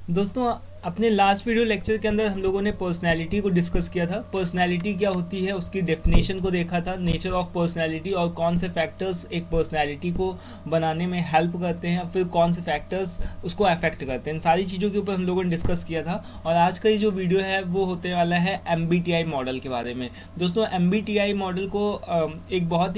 दोस्तों, अपने last video lecture के अंदर हम लोगों ने पर्सनैलिटी को डिस्कस किया था। पर्सनैलिटी क्या होती है उसकी डेफिनेशन को देखा था, नेचर ऑफ पर्सनैलिटी और कौन से फैक्टर्स एक पर्सनैलिटी को बनाने में हेल्प करते हैं, फिर कौन से फैक्टर्स उसको अफेक्ट करते हैं। इन सारी चीज़ों के ऊपर हम लोगों ने डिस्कस किया था। और आज का ये जो वीडियो है वो होने वाला है MBTI मॉडल के बारे में। दोस्तों, MBTI मॉडल को एक बहुत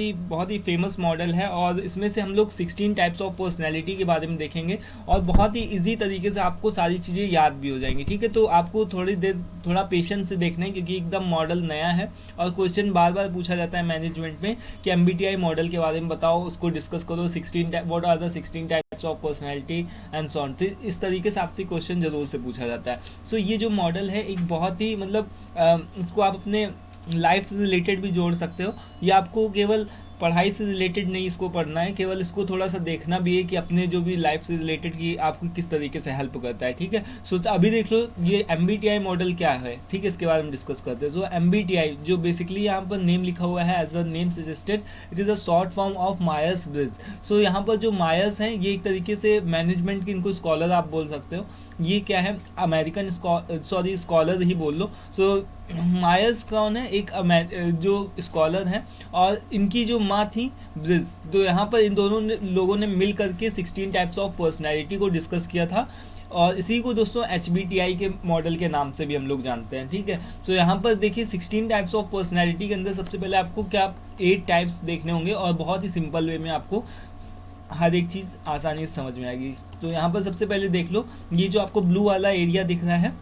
ही फेमस मॉडल है और इसमें से हम लोग 16 टाइप्स ऑफ पर्सनैलिटी के बारे में देखेंगे और बहुत ही ईजी तरीके से आपको सारी चीज़ें याद भी हो जाएंगी। ठीक है, तो आपको थोड़ा पेशेंस से देखना है क्योंकि एकदम मॉडल नया है और क्वेश्चन बार बार पूछा जाता है मैनेजमेंट में कि MBTI मॉडल के बारे में बताओ, उसको डिस्कस करो। 16 what are the 16 types of personality and so on. तो इस तरीके से आपसे क्वेश्चन जरूर से पूछा जाता है। सो ये जो मॉडल है एक बहुत ही इसको आप अपने लाइफ से रिलेटेड भी जोड़ सकते हो, या आपको केवल पढ़ाई से रिलेटेड नहीं इसको पढ़ना है, केवल इसको थोड़ा सा देखना भी है कि अपने जो भी लाइफ से रिलेटेड की आपको किस तरीके से हेल्प करता है। ठीक है, सो अभी देख लो ये MBTI मॉडल क्या है। ठीक है, इसके बारे में डिस्कस करते हैं। सो MBTI जो बेसिकली यहाँ पर नेम लिखा हुआ है, as a name suggested, it is a short form of Myers Briggs. So यहाँ पर जो मायर्स हैं ये एक तरीके से मैनेजमेंट के इनको स्कॉलर आप बोल सकते हो। ये क्या है, अमेरिकन स्कॉलर ही बोल लो। सो मायर्स कौन है, एक जो स्कॉलर हैं और इनकी जो माँ थी ब्रिज। तो यहाँ पर इन दोनों लोगों ने मिल करके 16 टाइप्स ऑफ पर्सनैलिटी को डिस्कस किया था और इसी को दोस्तों HBTI के मॉडल के नाम से भी हम लोग जानते हैं। ठीक है, सो यहाँ पर देखिए 16 टाइप्स ऑफ पर्सनैलिटी के अंदर सबसे पहले आपको क्या 8 टाइप्स देखने होंगे और बहुत ही सिंपल वे में आपको हर एक चीज़ आसानी से समझ में आएगी। तो यहाँ पर सबसे पहले देख लो, ये जो आपको ब्लू वाला एरिया दिख रहा है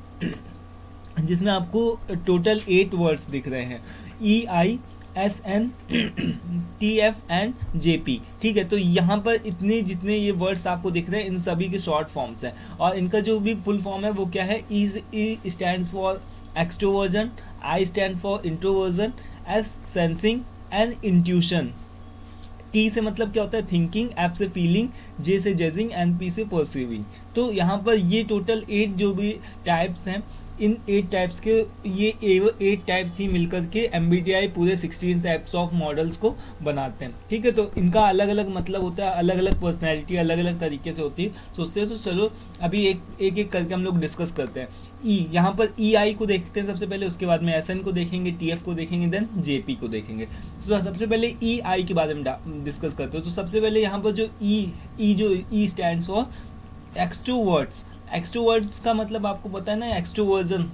जिसमें आपको टोटल 8 वर्ड्स दिख रहे हैं, EISNTF एंड JP। ठीक है, तो यहाँ पर इतने जितने ये वर्ड्स आपको दिख रहे हैं इन सभी के शॉर्ट फॉर्म्स हैं और इनका जो भी फुल फॉर्म है वो क्या है। E stands for extroversion, I stand for introversion, S sensing and intuition, T से मतलब क्या होता है थिंकिंग, F से फीलिंग, J से जजिंग एंड P से परसीविंग। तो यहाँ पर ये टोटल 8 जो भी टाइप्स हैं, इन 8 टाइप्स के ये 8 टाइप्स ही मिलकर के MBTI पूरे 16 टाइप्स ऑफ मॉडल्स को बनाते हैं। ठीक है, तो इनका अलग अलग मतलब होता है, अलग अलग पर्सनैलिटी अलग अलग तरीके से होती है सोचते हैं। तो चलो अभी एक करके हम लोग डिस्कस करते हैं। यहाँ पर EI को देखते हैं सबसे पहले, उसके बाद में SN को देखेंगे, TF को देखेंगे, देन JP को देखेंगे। तो सबसे पहले EI के बारे में डिस्कस करते हो। तो सबसे पहले यहाँ पर जो E stands for extroverts. Extroverts का मतलब आपको पता है ना, एक्सट्रोवर्जन।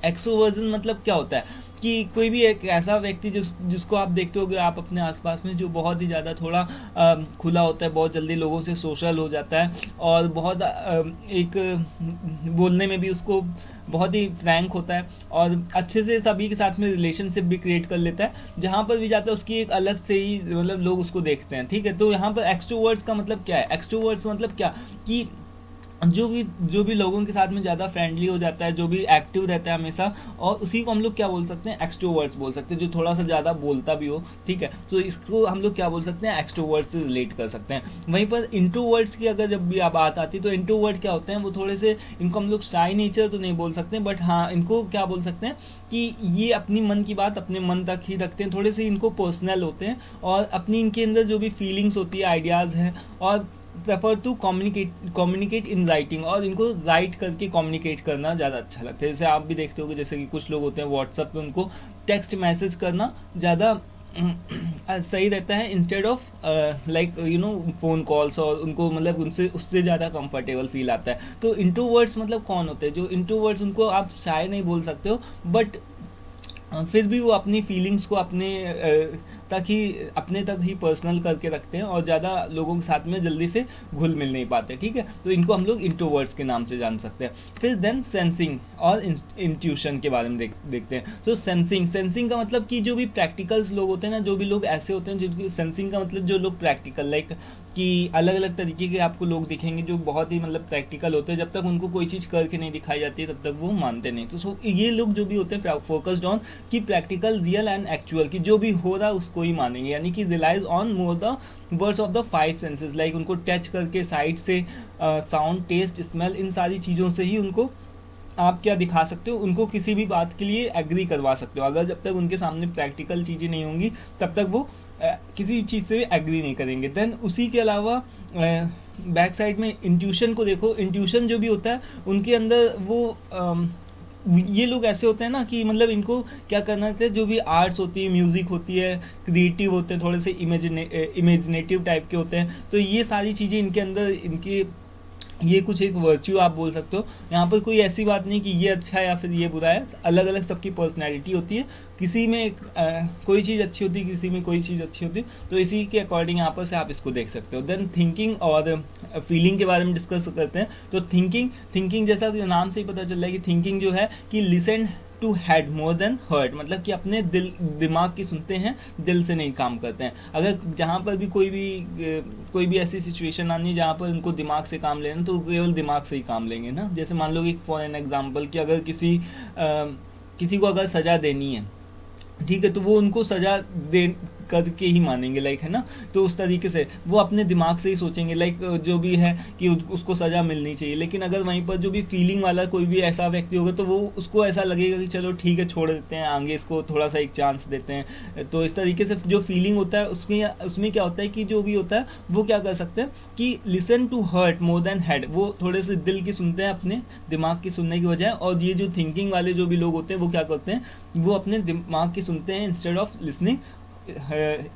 एक्सट्रोवर्जन मतलब क्या होता है कि कोई भी एक ऐसा व्यक्ति जिसको आप देखते हो आप अपने आसपास में, जो बहुत ही ज़्यादा थोड़ा खुला होता है, बहुत जल्दी लोगों से सोशल हो जाता है और बहुत एक बोलने में भी उसको बहुत ही फ्रैंक होता है और अच्छे से सभी के साथ में रिलेशनशिप भी क्रिएट कर लेता है। जहाँ पर भी जाता है उसकी एक अलग से ही मतलब लोग उसको देखते हैं। ठीक है, तो यहाँ पर एक्सट्रोवर्ट्स का मतलब क्या है। एक्सट्रोवर्ट्स मतलब क्या कि जो भी लोगों के साथ में ज़्यादा फ्रेंडली हो जाता है, जो भी एक्टिव रहता है हमेशा, और उसी को हम लोग क्या बोल सकते हैं, एक्सट्रोवर्ट्स बोल सकते हैं। जो थोड़ा सा ज़्यादा बोलता भी हो, ठीक है, तो इसको हम लोग क्या बोल सकते हैं, एक्सट्रोवर्ट्स से रिलेट कर सकते हैं। वहीं पर इंट्रोवर्ट्स की अगर जब भी बात आती है तो इंट्रोवर्ट क्या होते हैं, वो थोड़े से, इनको हम लोग शाई नेचर तो नहीं बोल सकते, बट हाँ इनको क्या बोल सकते हैं कि ये अपनी मन की बात अपने मन तक ही रखते हैं, थोड़े से इनको पर्सनल होते हैं और अपनी इनके अंदर जो भी फीलिंग्स होती है, आइडियाज़ हैं, और prefer to communicate in writing, और इनको राइट करके कम्युनिकेट करना ज़्यादा अच्छा लगता है। जैसे आप भी देखते होगे, जैसे कि कुछ लोग होते हैं व्हाट्सएप पे उनको टेक्स्ट मैसेज करना ज़्यादा सही रहता है instead of like phone calls, और उनको मतलब उनसे उससे ज़्यादा कंफर्टेबल फील आता है। तो इंट्रोवर्ट्स मतलब कौन होते हैं, जो इंट्रोवर्ट्स उनको आप शायद नहीं बोल सकते हो, बट फिर भी वो अपनी फीलिंग्स को अपने तक ही पर्सनल करके रखते हैं और ज़्यादा लोगों के साथ में जल्दी से घुल मिल नहीं पाते। ठीक है, तो इनको हम लोग इंट्रोवर्ट्स के नाम से जान सकते हैं। फिर देन सेंसिंग और इंट्यूशन के बारे में देखते हैं। तो सेंसिंग का मतलब कि जो भी प्रैक्टिकल्स लोग होते हैं ना, जो भी लोग ऐसे होते हैं जिनकी सेंसिंग का मतलब जो लोग प्रैक्टिकल, लाइक कि अलग अलग तरीके के आपको लोग दिखेंगे जो बहुत ही मतलब प्रैक्टिकल होते हैं। जब तक उनको कोई चीज़ करके नहीं दिखाई जाती है तब तक वो मानते नहीं। तो ये लोग जो भी होते हैं फोकस्ड ऑन कि प्रैक्टिकल, रियल एंड एक्चुअल, की जो भी हो रहा है उसको ही मानेंगे, यानी कि relies on more the words of the 5 senses, like उनको टच करके, साइड से, साउंड, टेस्ट, स्मेल, इन सारी चीज़ों से ही उनको आप क्या दिखा सकते हो, उनको किसी भी बात के लिए एग्री करवा सकते हो। अगर जब तक उनके सामने प्रैक्टिकल चीज़ें नहीं होंगी तब तक वो किसी चीज़ से एग्री नहीं करेंगे। देन उसी के अलावा बैक साइड में इंट्यूशन को देखो। इंट्यूशन जो भी होता है उनके अंदर वो ये लोग ऐसे होते हैं ना कि मतलब इनको क्या करना है, जो भी आर्ट्स होती है, म्यूज़िक होती है, क्रिएटिव होते हैं, थोड़े से इमेजिनेटिव टाइप के होते हैं, तो ये सारी चीज़ें इनके अंदर, इनके ये कुछ एक वर्च्यू आप बोल सकते हो। यहाँ पर कोई ऐसी बात नहीं कि ये अच्छा है या फिर ये बुरा है, अलग अलग सबकी पर्सनैलिटी होती है, किसी में कोई चीज़ अच्छी होती है, किसी में कोई चीज़ अच्छी होती है, तो इसी के अकॉर्डिंग यहाँ पर से आप इसको देख सकते हो। देन थिंकिंग और फीलिंग के बारे में डिस्कस करते हैं। तो थिंकिंग जैसा कि नाम से ही पता चल रहा है कि थिंकिंग जो है कि listen to head more than heart, मतलब कि अपने दिमाग की सुनते हैं, दिल से नहीं काम करते हैं। अगर जहाँ पर भी कोई भी ऐसी सिचुएशन आनी है जहाँ पर उनको दिमाग से काम लेना, तो केवल दिमाग से ही काम लेंगे ना। जैसे मान लो कि फॉर एन एग्जांपल कि अगर किसी को अगर सज़ा देनी है, ठीक है, तो वो उनको सज़ा दे करके ही मानेंगे, लाइक, है ना। तो उस तरीके से वो अपने दिमाग से ही सोचेंगे, लाइक जो भी है कि उसको सज़ा मिलनी चाहिए। लेकिन अगर वहीं पर जो भी फीलिंग वाला कोई भी ऐसा व्यक्ति होगा, तो वो उसको ऐसा लगेगा कि चलो ठीक है, छोड़ देते हैं, आगे इसको थोड़ा सा एक चांस देते हैं। तो इस तरीके से जो फीलिंग होता है उसमें क्या होता है कि जो भी होता है वो क्या कर सकते हैं कि listen to heart more than head, वो थोड़े से दिल की सुनते हैं अपने दिमाग की सुनने की बजाय। और ये जो थिंकिंग वाले जो भी लोग होते हैं वो क्या करते हैं, वो अपने दिमाग की सुनते हैं इंस्टेड ऑफ लिसनिंग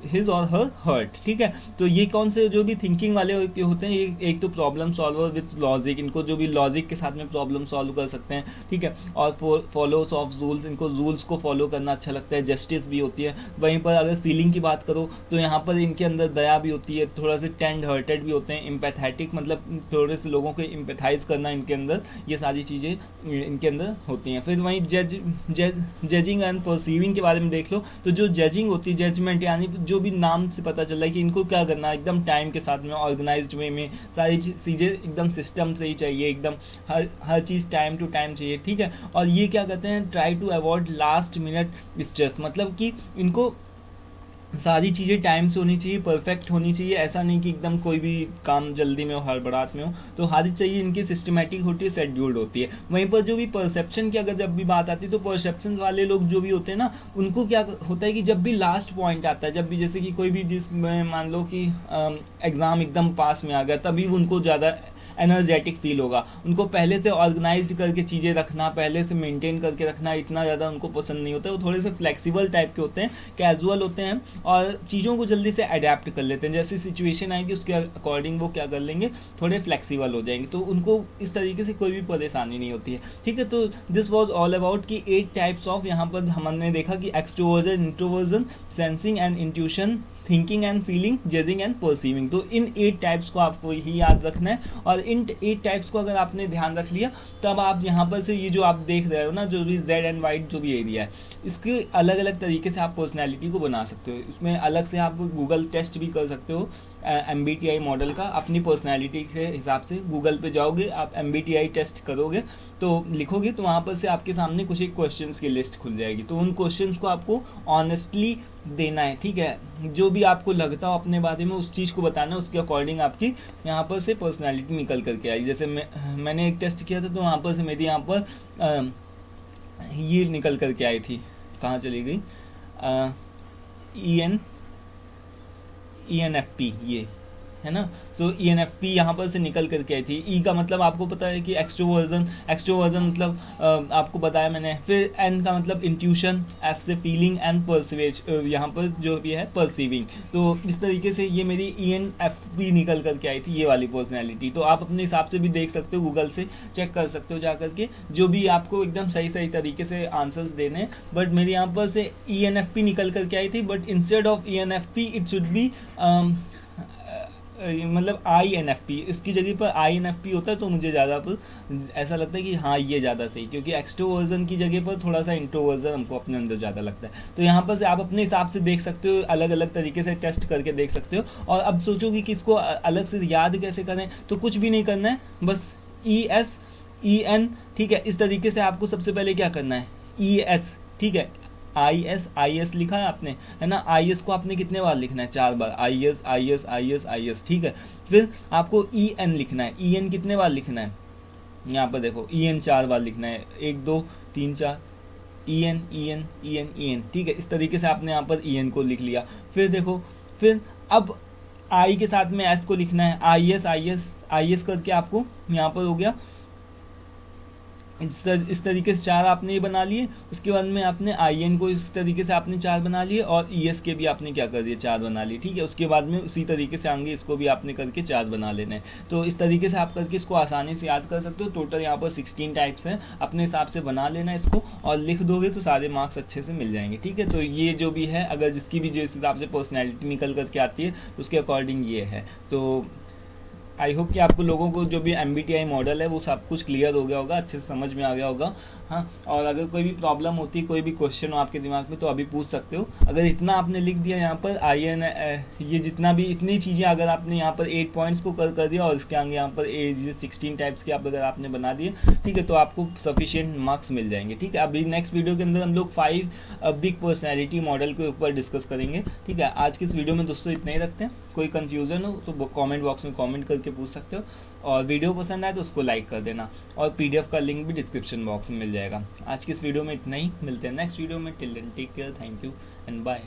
हिज और हर हर्ट, ठीक है। तो ये कौन से जो भी थिंकिंग वाले होते हैं, ये एक तो प्रॉब्लम सॉल्वर विथ लॉजिक, इनको जो भी लॉजिक के साथ में प्रॉब्लम सॉल्व कर सकते हैं, ठीक है। और फॉलोस ऑफ रूल्स, इनको रूल्स को फॉलो करना अच्छा लगता है, जस्टिस भी होती है। वहीं पर अगर फीलिंग की बात करो तो यहाँ पर इनके अंदर दया भी होती है, थोड़ा सा टेंड हार्टेड भी होते हैं, एम्पैथेटिक, मतलब थोड़े से लोगों को एम्पैथाइज करना इनके अंदर, ये सारी चीज़ें इनके अंदर होती हैं। फिर वहीं जजिंग एंड परसीविंग के बारे में देख लो। तो जो जजिंग होती है, जजमेंट, यानी जो भी नाम से पता चल रहा है कि इनको क्या करना है, एकदम टाइम के साथ में, ऑर्गेनाइज्ड वे में, सारी चीज़ें एकदम सिस्टम से ही चाहिए, एकदम हर चीज़ टाइम टू टाइम चाहिए, ठीक है। और ये क्या कहते हैं, try to avoid last minute stress, मतलब कि इनको सारी चीज़ें टाइम से होनी चाहिए, परफेक्ट होनी चाहिए, ऐसा नहीं कि एकदम कोई भी काम जल्दी में हो, हड़बड़ाहट में हो। तो हर चाहिए इनकी सिस्टमेटिक होती है, शेड्यूल्ड होती है। वहीं पर जो भी परसेप्शन की अगर जब भी बात आती है, तो परसेप्शन वाले लोग जो भी होते हैं ना, उनको क्या होता है कि जब भी लास्ट पॉइंट आता है, जब भी जैसे कि कोई भी जिसमें मान लो कि एग्ज़ाम एकदम पास में आ गया, तभी उनको ज़्यादा एनर्जेटिक फील होगा। उनको पहले से ऑर्गेनाइज्ड करके चीज़ें रखना, पहले से मेंटेन करके रखना इतना ज़्यादा उनको पसंद नहीं होता है। वो थोड़े से फ्लेक्सिबल टाइप के होते हैं, कैजुअल होते हैं, और चीज़ों को जल्दी से अडेप्ट कर लेते हैं। जैसी सिचुएशन आएगी उसके अकॉर्डिंग वो क्या कर लेंगे, थोड़े फ्लेक्सिबल हो जाएंगे, तो उनको इस तरीके से कोई भी परेशानी नहीं होती है, ठीक है। तो दिस वॉज ऑल अबाउट कि 8 टाइप्स ऑफ, यहाँ पर हमने देखा कि extroversion, introversion, sensing and intuition, thinking and feeling, judging and perceiving. तो इन 8 टाइप्स को आपको ही याद रखना है। और इन 8 टाइप्स को अगर आपने ध्यान रख लिया, तब आप यहाँ पर से ये जो आप देख रहे हो ना, जो भी रेड एंड वाइट जो भी एरिया है, इसके अलग अलग तरीके से आप पर्सनैलिटी को बना सकते हो। इसमें अलग से आप गूगल टेस्ट भी कर सकते हो MBTI मॉडल का, अपनी पर्सनैलिटी के हिसाब से। गूगल पे जाओगे आप, MBTI टेस्ट करोगे, तो लिखोगे, तो वहाँ पर से आपके सामने कुछ एक क्वेश्चंस की लिस्ट खुल जाएगी। तो उन क्वेश्चंस को आपको ऑनेस्टली देना है, ठीक है। जो भी आपको लगता हो अपने बारे में, उस चीज़ को बताना है, उसके अकॉर्डिंग आपकी यहाँ पर से पर्सनैलिटी निकल करके आएगी। जैसे मैंने एक टेस्ट किया था, तो वहाँ पर से मेरी यहाँ पर ये निकल करके आई थी, कहाँ चली गई, ENFP, ये है ना। सो ENFP यहाँ पर से निकल करके आई थी। ई का मतलब आपको पता है कि एक्सट्रोवर्जन मतलब आपको बताया मैंने। फिर एन का मतलब इंट्यूशन, एफ से फीलिंग, एंड परसवेज, यहाँ पर जो भी है परसीविंग। तो इस तरीके से ये मेरी ENFP निकल करके आई थी, ये वाली पर्सनैलिटी। तो आप अपने हिसाब से भी देख सकते हो, गूगल से चेक कर सकते हो जा करके, जो भी आपको एकदम सही सही तरीके से आंसर्स देने। बट मेरे यहाँ पर से ENFP निकल करके आई थी, but instead of ENFP it should be मतलब INFP, इसकी जगह पर INFP होता है। तो मुझे ज़्यादा ऐसा लगता है कि हाँ ये ज़्यादा सही, क्योंकि एक्सट्रोवर्जन की जगह पर थोड़ा सा इंट्रोवर्जन हमको अपने अंदर ज़्यादा लगता है। तो यहाँ पर से आप अपने हिसाब से देख सकते हो, अलग अलग तरीके से टेस्ट करके देख सकते हो। और अब सोचोगे कि इसको अलग से याद कैसे करें, तो कुछ भी नहीं करना है, बस ESEN, ठीक है। इस तरीके से आपको सबसे पहले क्या करना है, ES, ठीक है, IS लिखा है आपने, है ना। IS को आपने कितने बार लिखना है, 4 बार, IS, ठीक है। फिर आपको EN लिखना है, EN कितने बार लिखना है, यहाँ पर देखो, EN 4 बार लिखना है, 1 2 3 4, EN, ठीक है। इस तरीके से आपने यहाँ पर EN को लिख लिया। फिर देखो, फिर अब आई के साथ में एस को लिखना है, I S I S I S करके आपको यहाँ पर हो गया। इस तरीके से 4 आपने ये बना लिए। उसके बाद में आपने आई एन को इस तरीके से आपने 4 बना लिए, और ई एस के भी आपने क्या कर दिया, 4 बना लिए, ठीक है। उसके बाद में उसी तरीके से आगे इसको भी आपने करके 4 बना लेना है। तो इस तरीके से आप करके इसको आसानी से याद कर सकते हो। टोटल यहाँ पर 16 टाइप्स हैं, अपने हिसाब से बना लेना इसको और लिख दोगे तो सारे मार्क्स अच्छे से मिल जाएंगे, ठीक है। तो ये जो भी है, अगर जिसकी भी जिस हिसाब से पर्सनैलिटी निकल करके आती है तो उसके अकॉर्डिंग ये है। तो आई होप कि आपको लोगों को जो भी MBTI मॉडल है वो सब कुछ क्लियर हो गया होगा, अच्छे से समझ में आ गया होगा। हाँ, और अगर कोई भी प्रॉब्लम होती है, कोई भी क्वेश्चन हो आपके दिमाग में, तो अभी पूछ सकते हो। अगर इतना आपने लिख दिया यहाँ पर ये जितना भी इतनी चीज़ें अगर आपने यहाँ पर 8 पॉइंट्स को कर दिया, और इसके आगे यहाँ पर 16 टाइप्स के आप अगर आपने बना दिए, ठीक है, तो आपको सफिशिएंट मार्क्स मिल जाएंगे, ठीक है। अभी नेक्स्ट वीडियो के अंदर हम लोग 5 बिग पर्सनैलिटी मॉडल के ऊपर डिस्कस करेंगे, ठीक है। आज की इस वीडियो में दोस्तों इतना ही रखते हैं। कोई कंफ्यूजन हो तो कमेंट बॉक्स में कमेंट करके पूछ सकते हो, और वीडियो पसंद आए तो उसको लाइक कर देना, और PDF का लिंक भी डिस्क्रिप्शन बॉक्स में मिल जाएगा। आज की इस वीडियो में इतना ही, मिलते हैं नेक्स्ट वीडियो में। Till then take care, thank you and bye.